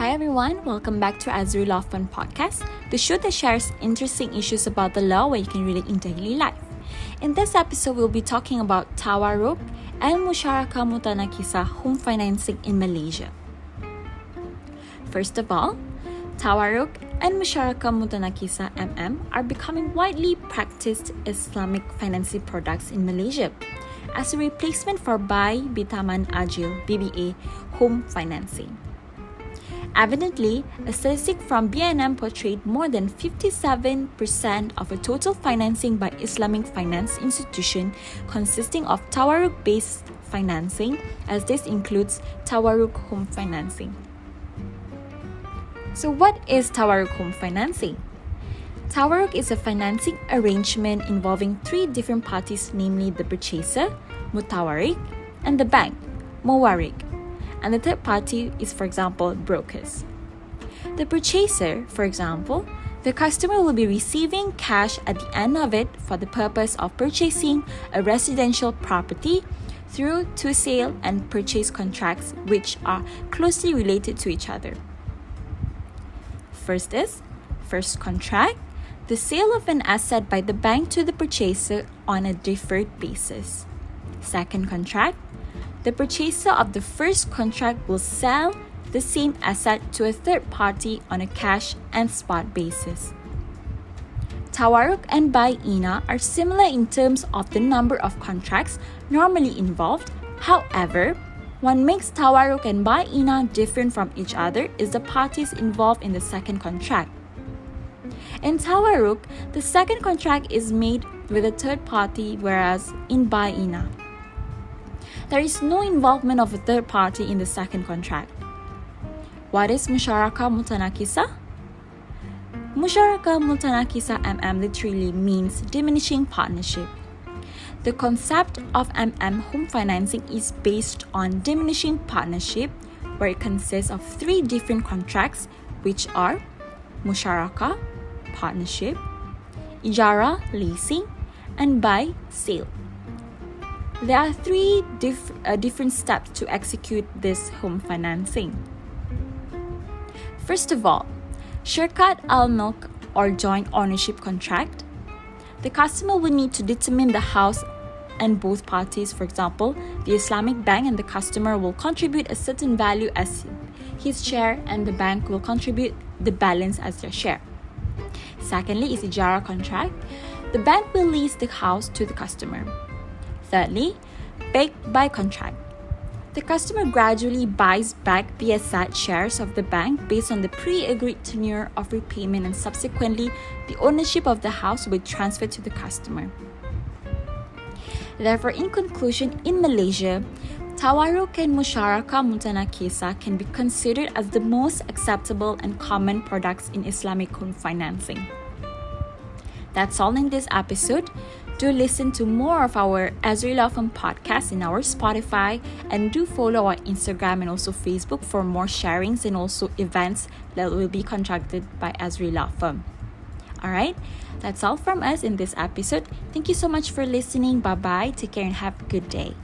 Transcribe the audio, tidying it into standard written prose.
Hi everyone, welcome back to EzriLaw Fun Podcast, the show that shares interesting issues about the law where you can relate in daily life. In this episode, we'll be talking about Tawarruq and Musharakah Mutanaqisah home financing in Malaysia. First of all, Tawarruq and Musharakah Mutanaqisah are becoming widely practiced Islamic financing products in Malaysia as a replacement for Buy Bitaman Ajil (BBA) home financing. Evidently, a statistic from BNM portrayed more than 57% of a total financing by Islamic finance institution consisting of Tawarruq-based financing, as this includes Tawarruq home financing. So what is Tawarruq home financing? Tawarruq is a financing arrangement involving three different parties, namely the purchaser, Mutawarriq, and the bank, Muwarriq. And the third party is, for example, brokers. The purchaser, for example, the customer will be receiving cash at the end of it for the purpose of purchasing a residential property through two sale and purchase contracts which are closely related to each other. First contract, the sale of an asset by the bank to the purchaser on a deferred basis. Second contract, the purchaser of the first contract will sell the same asset to a third party on a cash and spot basis. Tawarruq and Bai'ina are similar in terms of the number of contracts normally involved. However, what makes Tawarruq and Bai'ina different from each other is the parties involved in the second contract. In Tawarruq, the second contract is made with a third party, whereas in Bai'ina, there is no involvement of a third party in the second contract. What is Musharakah Mutanaqisah? Musharakah Mutanaqisah literally means diminishing partnership. The concept of home financing is based on diminishing partnership, where it consists of three different contracts, which are Musharakah, partnership, Ijara, leasing, and Buy, sale. There are three different steps to execute this home financing. First of all, Shirkat al-Mulk or joint ownership contract. The customer will need to determine the house, and both parties, for example, the Islamic bank and the customer, will contribute a certain value as his share and the bank will contribute the balance as their share. Secondly is Ijara contract. The bank will lease the house to the customer. Thirdly, buy contract. The customer gradually buys back the asset shares of the bank based on the pre-agreed tenure of repayment, and subsequently, the ownership of the house will be transferred to the customer. Therefore, in conclusion, in Malaysia, Tawarruq and Musharakah Mutanaqisah can be considered as the most acceptable and common products in Islamic home financing. That's all in this episode. Do listen to more of our EzriLaw Fun podcast in our Spotify, and do follow our Instagram and also Facebook for more sharings and also events that will be conducted by EzriLaw Fun. Alright, that's all from us in this episode. Thank you so much for listening. Bye bye, take care and have a good day.